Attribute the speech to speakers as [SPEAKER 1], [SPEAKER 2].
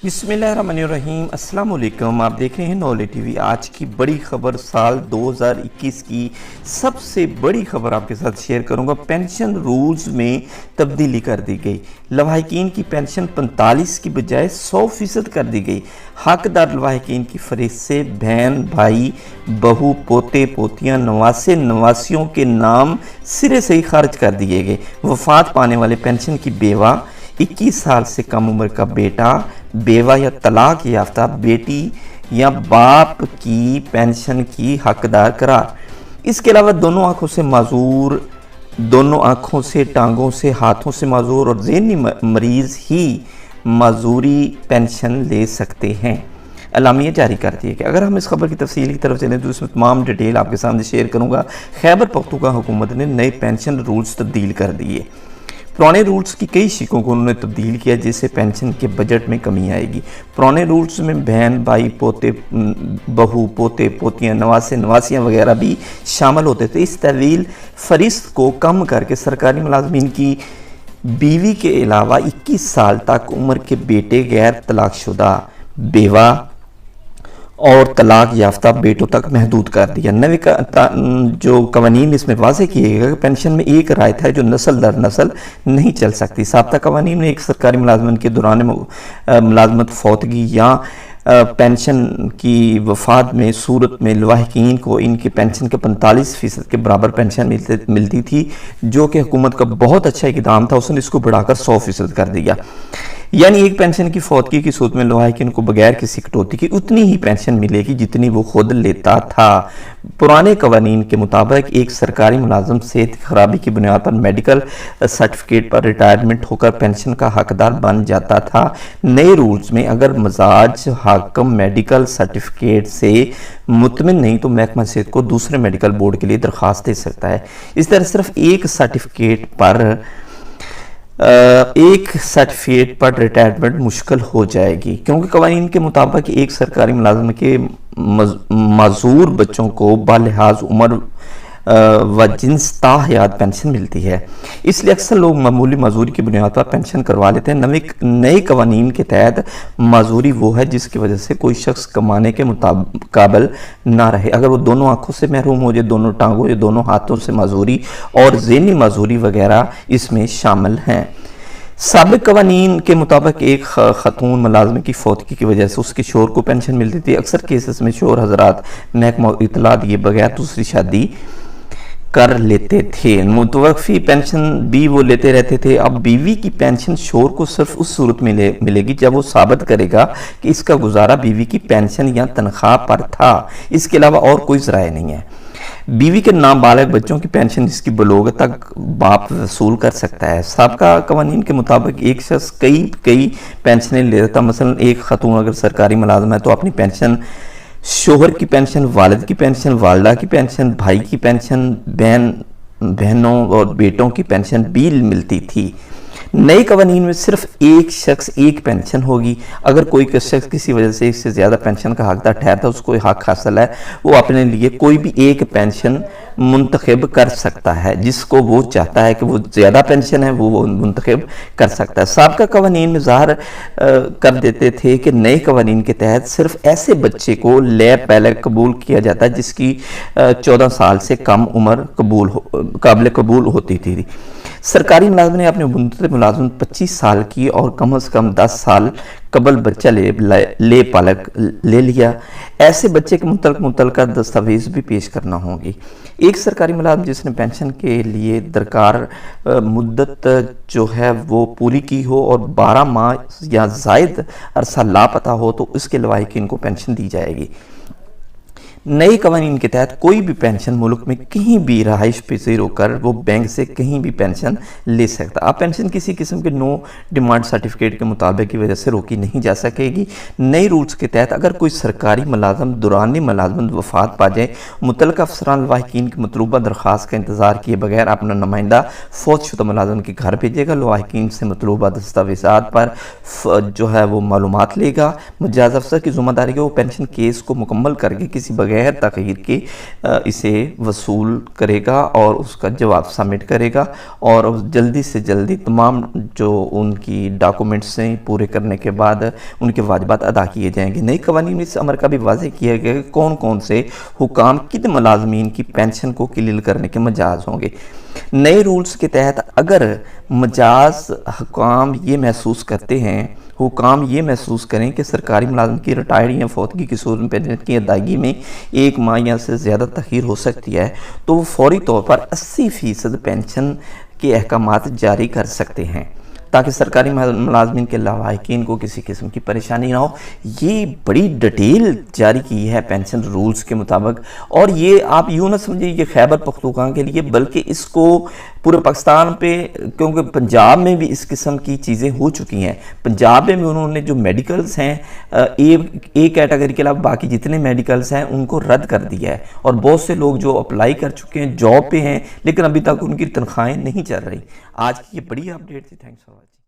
[SPEAKER 1] بسم اللہ الرحمن الرحیم۔ السلام علیکم، آپ دیکھ رہے ہیں نولے ٹی وی۔ آج کی بڑی خبر، سال 2021 کی سب سے بڑی خبر آپ کے ساتھ شیئر کروں گا۔ پینشن رولز میں تبدیلی کر دی گئی۔ لواحقین کی پینشن 45 کی بجائے 100% کر دی گئی۔ حقدار لواحقین کی فہرست سے بہن، بھائی، بہو، پوتے، پوتیاں، نواسے، نواسیوں کے نام سرے سے ہی خارج کر دیے گئے۔ وفات پانے والے پینشن کی بیوہ، 21 سال سے کم عمر کا بیٹا، بیوہ یا طلاق یافتہ بیٹی یا باپ کی پینشن کی حقدار قرار۔ اس کے علاوہ دونوں آنکھوں سے معذور، دونوں آنکھوں سے، ٹانگوں سے، ہاتھوں سے معذور اور ذہنی مریض ہی معذوری پینشن لے سکتے ہیں۔ اعلامیہ جاری کر دیا کہ اگر ہم اس خبر کی تفصیل کی طرف چلیں تو اس میں تمام ڈیٹیل آپ کے سامنے شیئر کروں گا۔ خیبر پختونخوا حکومت نے نئے پینشن رولز تبدیل کر دیے۔ پرانے رولز کی کئی شقوں کو انہوں نے تبدیل کیا، جس سے پینشن کے بجٹ میں کمی آئے گی۔ پرانے رولز میں بہن، بھائی، پوتے، بہو، پوتے، پوتیاں، نواسے، نواسیاں وغیرہ بھی شامل ہوتے تھے۔ اس طویل فہرست کو کم کر کے سرکاری ملازمین کی بیوی کے علاوہ 21 سال تک عمر کے بیٹے، غیر طلاق شدہ بیوہ اور طلاق یافتہ بیٹوں تک محدود کر دیا۔ نئے جو قوانین اس میں واضح کیے گئے کہ پینشن میں ایک رعایت ہے جو نسل در نسل نہیں چل سکتی۔ سابقہ قوانین میں ایک سرکاری ملازمت کے دوران ملازمت، فوتگی یا پینشن کی وفات میں صورت میں لواحقین کو ان کے پینشن کے 45% کے برابر پینشن ملتی تھی، جو کہ حکومت کا بہت اچھا اقدام تھا۔ اس نے اس کو بڑھا کر 100% کر دیا، یعنی ایک پینشن کی فوتگی کی صورت میں لواحقین کو بغیر کسی کٹوتی کی اتنی ہی پینشن ملے گی جتنی وہ خود لیتا تھا۔ پرانے قوانین کے مطابق ایک سرکاری ملازم صحت کی خرابی کی بنیاد پر میڈیکل سرٹیفکیٹ پر ریٹائرمنٹ ہو کر پینشن کا حقدار بن جاتا تھا۔ نئے رولز میں اگر مزاج حاکم میڈیکل سرٹیفکیٹ سے مطمئن نہیں تو محکمہ صحت کو دوسرے میڈیکل بورڈ کے لیے درخواست دے سکتا ہے۔ اس طرح صرف ایک سرٹیفکیٹ پر ریٹائرمنٹ مشکل ہو جائے گی، کیونکہ قوانین کے مطابق ایک سرکاری ملازم کے معذور بچوں کو بلحاظ عمر و جنس تا حیات پینشن ملتی ہے۔ اس لیے اکثر لوگ معمولی معذوری کی بنیاد پر پینشن کروا لیتے ہیں۔ نئے قوانین کے تحت معذوری وہ ہے جس کی وجہ سے کوئی شخص کمانے کے قابل نہ رہے۔ اگر وہ دونوں آنکھوں سے محروم ہو جائے، دونوں ٹانگوں یا دونوں ہاتھوں سے معذوری اور ذہنی معذوری وغیرہ اس میں شامل ہیں۔ سابق قوانین کے مطابق ایک خاتون ملازمہ کی فوتگی کی وجہ سے اس کے شوہر کو پینشن ملتی تھی۔ اکثر کیسز میں شوہر حضرات محکمہ اطلاع دیے بغیر دوسری شادی کر لیتے تھے۔ متوفی پینشن بھی وہ لیتے رہتے تھے۔ اب بیوی کی پینشن شوہر کو صرف اس صورت میں ملے گی جب وہ ثابت کرے گا کہ اس کا گزارا بیوی کی پینشن یا تنخواہ پر تھا۔ اس کے علاوہ اور کوئی ذرائع نہیں ہے۔ بیوی کے نابالغ بچوں کی پینشن اس کی بلوغت تک باپ وصول کر سکتا ہے۔ سابقہ قوانین کے مطابق ایک شخص کئی پینشنیں لیتا تھا۔ مثلا ایک خاتون اگر سرکاری ملازم ہے تو اپنی پینشن، شوہر کی پینشن، والد کی پینشن، والدہ کی پینشن، بھائی کی پینشن، بہنوں اور بیٹوں کی پینشن بھی ملتی تھی۔ نئے قوانین میں صرف ایک شخص ایک پینشن ہوگی۔ اگر کوئی شخص کسی وجہ سے ایک سے زیادہ پینشن کا حقدار ٹھہرتا ہے، اس کو حق حاصل ہے، وہ اپنے لیے کوئی بھی ایک پینشن منتخب کر سکتا ہے۔ جس کو وہ چاہتا ہے کہ وہ زیادہ پینشن ہے وہ منتخب کر سکتا ہے۔ سابقہ قوانین میں ظاہر کر دیتے تھے کہ نئے قوانین کے تحت صرف ایسے بچے کو پہلے قبول کیا جاتا ہے جس کی 14 سال سے کم عمر قابل قبول ہوتی تھی۔ سرکاری ملازم نے اپنے منتخب ملازمت 25 سال کی اور کم از کم 10 سال قبل بچہ لے لیا۔ ایسے بچے کے متعلقہ دستاویز بھی پیش کرنا ہوں گی۔ ایک سرکاری ملازم جس نے پینشن کے لیے درکار مدت جو ہے وہ پوری کی ہو اور 12 ماہ یا زائد عرصہ لاپتہ ہو تو اس کے لواحقین کو پینشن دی جائے گی۔ نئے قوانین کے تحت کوئی بھی پینشن ملک میں کہیں بھی رہائش پذیر ہو کر وہ بینک سے کہیں بھی پینشن لے سکتا۔ اب پینشن کسی قسم کے نو ڈیمانڈ سرٹیفکیٹ کے مطابق کی وجہ سے روکی نہیں جا سکے گی۔ نئے رولز کے تحت اگر کوئی سرکاری ملازم دوران ملازمت وفات پا جائے، متعلقہ افسران لواحقین کی مطلوبہ درخواست کا انتظار کیے بغیر اپنا نمائندہ فوت شدہ ملازم کے گھر بھیجے گا۔ لواحقین سے مطلوبہ دستاویزات پر جو ہے وہ معلومات لے گا۔ مجاز افسر کی ذمہ داری ہے وہ پینشن کیس کو مکمل کر کے کسی بغیر بغیر تغیر کے اسے وصول کرے گا اور اس کا جواب سبمٹ کرے گا، اور جلدی سے جلدی تمام جو ان کی ڈاکومنٹس ہیں پورے کرنے کے بعد ان کے واجبات ادا کیے جائیں گے۔ نئی قوانین میں اس امر کا بھی واضح کیا گیا کہ کون کون سے حکام کن ملازمین کی پینشن کو کلیل کرنے کے مجاز ہوں گے۔ نئے رولز کے تحت اگر مجاز حکام یہ محسوس کریں کہ سرکاری ملازم کی ریٹائرڈ یا فوتگی کی صورت میں پینشن کی ادائیگی میں 1 ماہ یا سے زیادہ تاخیر ہو سکتی ہے تو وہ فوری طور پر 80% پینشن کے احکامات جاری کر سکتے ہیں تاکہ سرکاری ملازمین کے لاحقین کو کسی قسم کی پریشانی نہ ہو۔ یہ بڑی ڈیٹیل جاری کی ہے پینشن رولز کے مطابق، اور یہ آپ یوں نہ سمجھیں یہ خیبر پختونخوا کے لیے، بلکہ اس کو پورے پاکستان پہ، کیونکہ پنجاب میں بھی اس قسم کی چیزیں ہو چکی ہیں۔ پنجاب میں بھی انہوں نے جو میڈیکلز ہیں اے کیٹیگری کے علاوہ باقی جتنے میڈیکلز ہیں ان کو رد کر دیا ہے، اور بہت سے لوگ جو اپلائی کر چکے ہیں جاب پہ ہیں لیکن ابھی تک ان کی تنخواہیں نہیں چل رہی۔ آج کی یہ بڑی اپڈیٹ تھی، تھینکس فار واچنگ۔